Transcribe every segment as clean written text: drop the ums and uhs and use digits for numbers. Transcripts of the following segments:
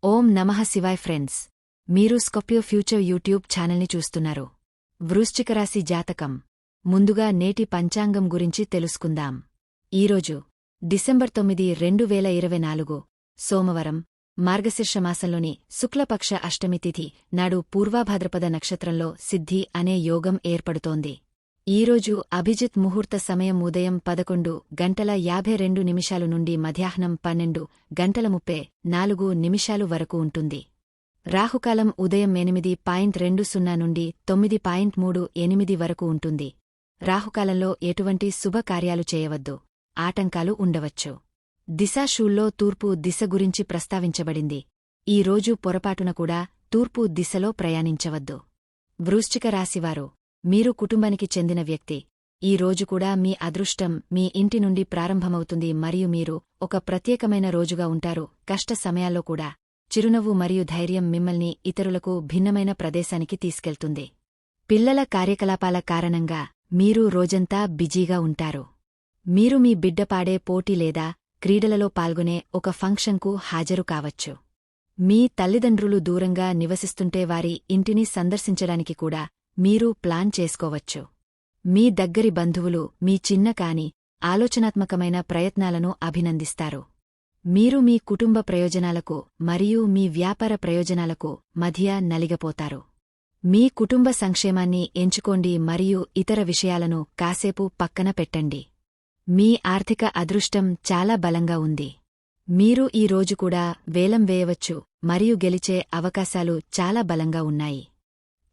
ఓం నమః శివాయ్ ఫ్రెండ్స్, మీరు Scorpio future YouTube ఛానల్ని చూస్తున్నారు. వృశ్చిక రాశి జాతకం. ముందుగా నేటి పంచాంగం గురించి తెలుసుకుందాం. ఈరోజు డిసెంబర్ 9, 2024 సోమవారం, మార్గశీర్ష మాసంలోని శుక్లపక్ష అష్టమి తిథి నాడు పూర్వభాద్రపద నక్షత్రంలో సిద్ధి అనే యోగం ఏర్పడుతోంది. ఈరోజు అభిజిత్ ముహూర్త సమయం ఉదయం 11:52 నుండి మధ్యాహ్నం 12:34 వరకు ఉంటుంది. రాహుకాలం ఉదయం 8:20 నుండి 9:38 వరకు ఉంటుంది. రాహుకాలంలో ఎటువంటి శుభకార్యాలు చేయవద్దు, ఆటంకాలు ఉండవచ్చు. దిశాశూల్లో తూర్పు దిశ గురించి ప్రస్తావించబడింది. ఈ రోజు పొరపాటున కూడా తూర్పు దిశలో ప్రయాణించవద్దు. వృశ్చిక రాశివారు, మీరు కుటుంబానికి చెందిన వ్యక్తి. ఈ రోజు కూడా మీ అదృష్టం మీ ఇంటి నుండి ప్రారంభమవుతుంది మరియు మీరు ఒక ప్రత్యేకమైన రోజుగా ఉంటారు. కష్ట సమయాల్లో కూడా చిరునవ్వు మరియు ధైర్యం మిమ్మల్ని ఇతరులకు భిన్నమైన ప్రదేశానికి తీసుకెళ్తుంది. పిల్లల కార్యకలాపాల కారణంగా మీరు రోజంతా బిజీగా ఉంటారు. మీరు మీ బిడ్డ పాడే పోటీ లేదా క్రీడలలో పాల్గొనే ఒక ఫంక్షన్కు హాజరు కావచ్చు. మీ తల్లిదండ్రులు దూరంగా నివసిస్తుంటే వారి ఇంటిని సందర్శించడానికి కూడా మీరు ప్లాన్ చేసుకోవచ్చు. మీ దగ్గరి బంధువులు మీ చిన్న కాని ఆలోచనాత్మకమైన ప్రయత్నాలను అభినందిస్తారు. మీరు మీ కుటుంబ ప్రయోజనాలకు మరియు మీ వ్యాపార ప్రయోజనాలకు మధ్య నలిగపోతారు. మీ కుటుంబ సంక్షేమాన్ని ఎంచుకోండి మరియు ఇతర విషయాలను కాసేపు పక్కన పెట్టండి. మీ ఆర్థిక అదృష్టం చాలా బలంగా ఉంది. మీరు ఈ రోజు కూడా వేలం వేయవచ్చు మరియు గెలిచే అవకాశాలు చాలా బలంగా ఉన్నాయి.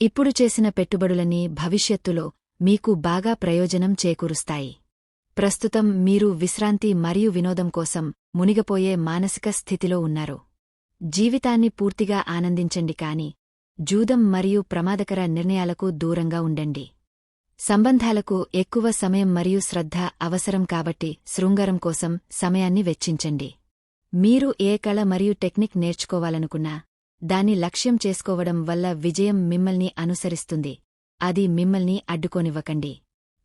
ఇప్పుడు చేసిన పెట్టుబడులన్నీ భవిష్యత్తులో మీకు బాగా ప్రయోజనం చేకూరుస్తాయి. ప్రస్తుతం మీరు విశ్రాంతి మరియు వినోదం కోసం మునిగపోయే మానసిక స్థితిలో ఉన్నారు. జీవితాన్ని పూర్తిగా ఆనందించండి కాని జూదం మరియు ప్రమాదకర నిర్ణయాలకు దూరంగా ఉండండి. సంబంధాలకు ఎక్కువ సమయం మరియు శ్రద్ధ అవసరం కాబట్టి శృంగారం కోసం సమయాన్ని వెచ్చించండి. మీరు ఏ కళ మరియు టెక్నిక్ నేర్చుకోవాలనుకున్నా దాన్ని లక్ష్యం చేసుకోవడం వల్ల విజయం మిమ్మల్ని అనుసరిస్తుంది. అది మిమ్మల్ని అడ్డుకోనివ్వకండి.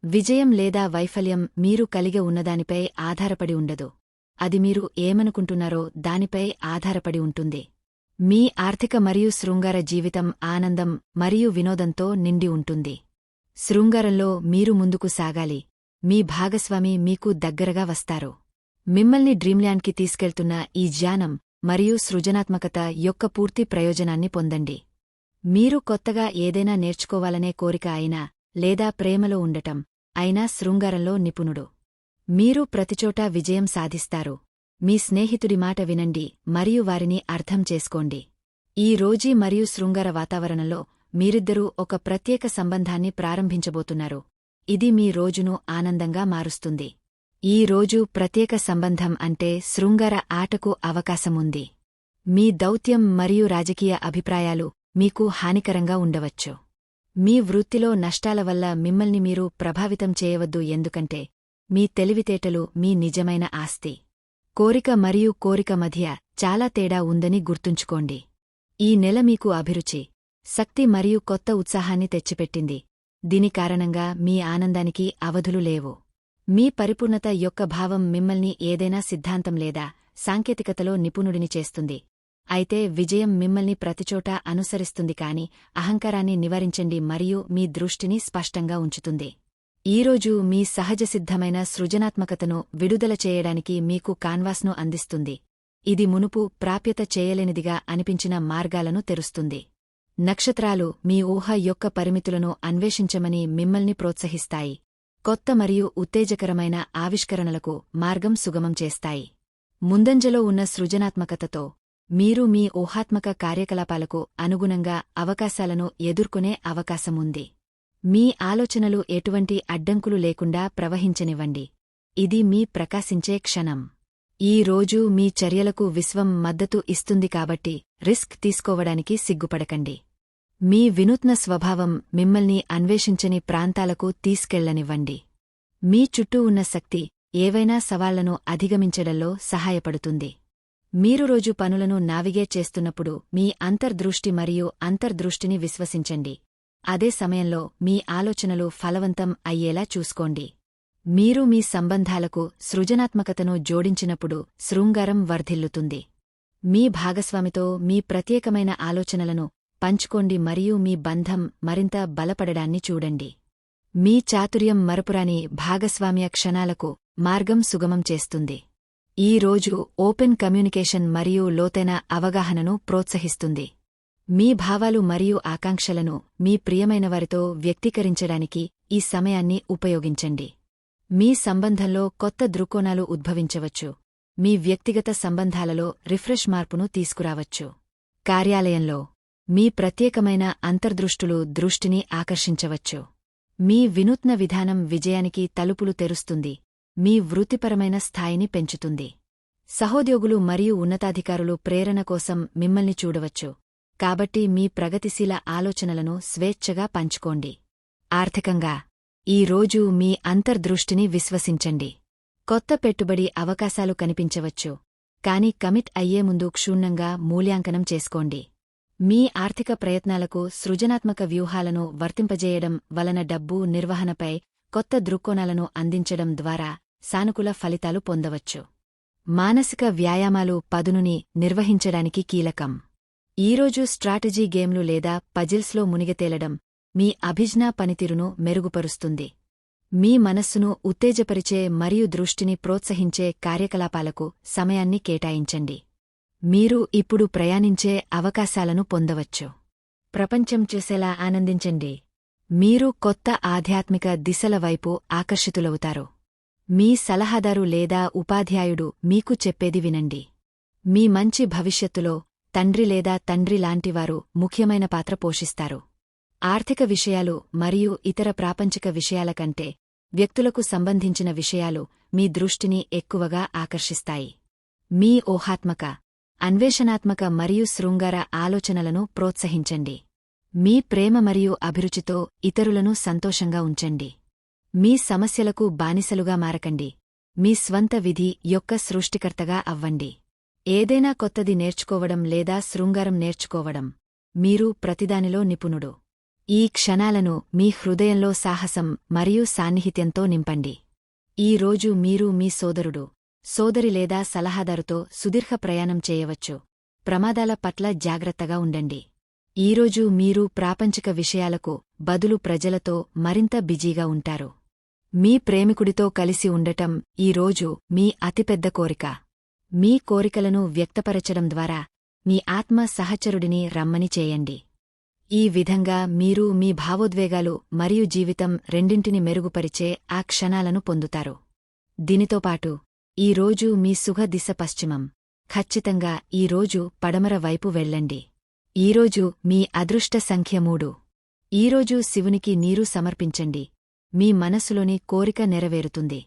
విజయం లేదా వైఫల్యం మీరు కలిగి ఉన్నదానిపై ఆధారపడి ఉండదు. అది మీరు ఏమనుకుంటున్నారో దానిపై ఆధారపడి ఉంటుంది. మీ ఆర్థిక మరియు శృంగార జీవితం ఆనందం మరియు వినోదంతో నిండి ఉంటుంది. శృంగారంలో మీరు ముందుకు సాగాలి. మీ భాగస్వామి మీకు దగ్గరగా వస్తారు. మిమ్మల్ని డ్రీమ్ల్యాండ్కి తీసుకెళ్తున్న ఈ జ్ఞానం మరియు సృజనాత్మకత యొక్క పూర్తి ప్రయోజనాన్ని పొందండి. మీరు కొత్తగా ఏదైనా నేర్చుకోవాలనే కోరిక అయినా లేదా ప్రేమలో ఉండటం అయినా శృంగారంలో నిపుణుడు. మీరు ప్రతిచోటా విజయం సాధిస్తారు. మీ స్నేహితుడి మాట వినండి మరియు వారిని అర్థం చేసుకోండి. ఈ రోజీ మరియు శృంగార వాతావరణంలో మీరిద్దరూ ఒక ప్రత్యేక సంబంధాన్ని ప్రారంభించబోతున్నారు. ఇది మీ రోజును ఆనందంగా మారుస్తుంది. ఈ రోజు ప్రత్యేక సంబంధం అంటే శృంగార ఆటకు అవకాశముంది. మీ దౌత్యం మరియు రాజకీయ అభిప్రాయాలు మీకు హానికరంగా ఉండవచ్చు. మీ వృత్తిలో నష్టాల వల్ల మిమ్మల్ని మీరు ప్రభావితం చేయవద్దు, ఎందుకంటే మీ తెలివితేటలు మీ నిజమైన ఆస్తి. కోరిక మరియు కోరిక మధ్య చాలా తేడా ఉందని గుర్తుంచుకోండి. ఈ నెల మీకు అభిరుచి, శక్తి మరియు కొత్త ఉత్సాహాన్ని తెచ్చిపెట్టింది. దీని కారణంగా మీ ఆనందానికి అవధులు లేవు. మీ పరిపూర్ణత యొక్క భావం మిమ్మల్ని ఏదైనా సిద్ధాంతం లేదా సాంకేతికతలో నిపుణుడిని చేస్తుంది. అయితే విజయం మిమ్మల్ని ప్రతిచోటా అనుసరిస్తుంది కాని అహంకారాన్ని నివారించండి మరియు మీ దృష్టిని స్పష్టంగా ఉంచుతుంది. ఈరోజు మీ సహజసిద్ధమైన సృజనాత్మకతను విడుదల చేయడానికి మీకు కాన్వాస్ను అందిస్తుంది. ఇది మునుపు ప్రాప్యత చేయలేనిదిగా అనిపించిన మార్గాలను తెరుస్తుంది. నక్షత్రాలు మీ ఊహ యొక్క పరిమితులను అన్వేషించమని మిమ్మల్ని ప్రోత్సహిస్తాయి. కొత్త మరియు ఉత్తేజకరమైన ఆవిష్కరణలకు మార్గం సుగమం చేస్తాయి. ముందంజలో ఉన్న సృజనాత్మకతతో మీరు మీ ఊహాత్మక కార్యకలాపాలకు అనుగుణంగా అవకాశాలను ఎదుర్కొనే అవకాశముంది. మీ ఆలోచనలు ఎటువంటి అడ్డంకులు లేకుండా ప్రవహించనివ్వండి. ఇది మీ ప్రకాశించే క్షణం. ఈ రోజు మీ చర్యలకు విశ్వం మద్దతు ఇస్తుంది కాబట్టి రిస్క్ తీసుకోవడానికి సిగ్గుపడకండి. మీ వినూత్న స్వభావం మిమ్మల్ని అన్వేషించని ప్రాంతాలకు తీసుకెళ్లనివ్వండి. మీ చుట్టూ ఉన్న శక్తి ఏవైనా సవాళ్లను అధిగమించడంలో సహాయపడుతుంది. మీరు రోజు పనులను నావిగేట్ చేస్తున్నప్పుడు మీ అంతర్దృష్టి మరియు అంతర్దృష్టిని విశ్వసించండి. అదే సమయంలో మీ ఆలోచనలు ఫలవంతం అయ్యేలా చూసుకోండి. మీరు మీ సంబంధాలకు సృజనాత్మకతను జోడించినప్పుడు శృంగారం వర్ధిల్లుతుంది. మీ భాగస్వామితో మీ ప్రత్యేకమైన ఆలోచనలను పంచుకోండి మరియు మీ బంధం మరింత బలపడడాన్ని చూడండి. మీ చాతుర్యం మరపురాని భాగస్వామ్య క్షణాలకు మార్గం సుగమం చేస్తుంది. ఈ రోజు ఓపెన్ కమ్యూనికేషన్ మరియు లోతైన అవగాహనను ప్రోత్సహిస్తుంది. మీ భావాలు మరియు ఆకాంక్షలను మీ ప్రియమైనవారితో వ్యక్తీకరించడానికి ఈ సమయాన్ని ఉపయోగించండి. మీ సంబంధంలో కొత్త దృక్కోణాలు ఉద్భవించవచ్చు. మీ వ్యక్తిగత సంబంధాలలో రిఫ్రెష్ మార్పును తీసుకురావచ్చు. కార్యాలయంలో మీ ప్రత్యేకమైన అంతర్దృష్టులు దృష్టిని ఆకర్షించవచ్చు. మీ వినూత్న విధానం విజయానికి తలుపులు తెరుస్తుంది. మీ వృత్తిపరమైన స్థాయిని పెంచుతుంది. సహోద్యోగులు మరియు ఉన్నతాధికారులు ప్రేరణ కోసం మిమ్మల్ని చూడవచ్చు. కాబట్టి మీ ప్రగతిశీల ఆలోచనలను స్వేచ్ఛగా పంచుకోండి. ఆర్థికంగా ఈ రోజు మీ అంతర్దృష్టిని విశ్వసించండి. కొత్త పెట్టుబడి అవకాశాలు కనిపించవచ్చు. కాని కమిట్ అయ్యే ముందు క్షుణ్ణంగా మూల్యాంకనం చేసుకోండి. మీ ఆర్థిక ప్రయత్నాలకు సృజనాత్మక వ్యూహాలను వర్తింపజేయడం వలన డబ్బు నిర్వహణపై కొత్త దృక్కోణాలను అందించడం ద్వారా సానుకూల ఫలితాలు పొందవచ్చు. మానసిక వ్యాయామాలు పదునుని నిర్వహించడానికి కీలకం. ఈరోజు స్ట్రాటజీ గేమ్లు లేదా పజిల్స్లో మునిగతేలడం మీ అభిజ్ఞా పనితీరును మెరుగుపరుస్తుంది. మీ మనస్సును ఉత్తేజపరిచే మరియు దృష్టిని ప్రోత్సహించే కార్యకలాపాలకు సమయాన్ని కేటాయించండి. మీరు ఇప్పుడు ప్రయాణించే అవకాశాలను పొందవచ్చు. ప్రపంచం చూసేలా ఆనందించండి. మీరు కొత్త ఆధ్యాత్మిక దిశల వైపు ఆకర్షితులవుతారు. మీ సలహాదారు లేదా ఉపాధ్యాయుడు మీకు చెప్పేది వినండి. మీ మంచి భవిష్యత్తులో తండ్రి లేదా తండ్రి లాంటివారు ముఖ్యమైన పాత్ర పోషిస్తారు. ఆర్థిక విషయాలు మరియు ఇతర ప్రాపంచిక విషయాల కంటే వ్యక్తులకు సంబంధించిన విషయాలు మీ దృష్టిని ఎక్కువగా ఆకర్షిస్తాయి. మీ ఊహాత్మక, అన్వేషణాత్మక మరియు శృంగార ఆలోచనలను ప్రోత్సహించండి. మీ ప్రేమ మరియు అభిరుచితో ఇతరులను సంతోషంగా ఉంచండి. మీ సమస్యలకు బానిసలుగా మారకండి. మీ స్వంత విధి యొక్క సృష్టికర్తగా అవ్వండి. ఏదైనా కొత్తది నేర్చుకోవడం లేదా శృంగారం నేర్చుకోవడం. మీరు ప్రతిదానిలో నిపుణుడు. ఈ క్షణాలను మీ హృదయంలో సాహసం మరియు సాన్నిహిత్యంతో నింపండి. ఈ రోజు మీరు మీ సోదరుడు, సోదరి లేదా సలహాదారుతో సుదీర్ఘ ప్రయాణం చేయవచ్చు. ప్రమాదాల పట్ల జాగ్రత్తగా ఉండండి. ఈరోజు మీరు ప్రాపంచిక విషయాలకు బదులు ప్రజలతో మరింత బిజీగా ఉంటారు. మీ ప్రేమికుడితో కలిసి ఉండటం ఈరోజు మీ అతిపెద్ద కోరిక. మీ కోరికలను వ్యక్తపరచడం ద్వారా మీ ఆత్మ సహచరుడిని రమ్మని చేయండి. ఈ విధంగా మీరు మీ భావోద్వేగాలు మరియు జీవితం రెండింటిని మెరుగుపరిచే ఆ క్షణాలను పొందుతారు. దీనితోపాటు ఈరోజు మీ సుఖ దిశ పశ్చిమం. ఖచ్చితంగా ఈరోజు పడమర వైపు వెళ్ళండి. ఈరోజు మీ అదృష్ట సంఖ్య 3. ఈరోజు శివునికి నీరు సమర్పించండి. మీ మనస్సులోని కోరిక నెరవేరుతుంది.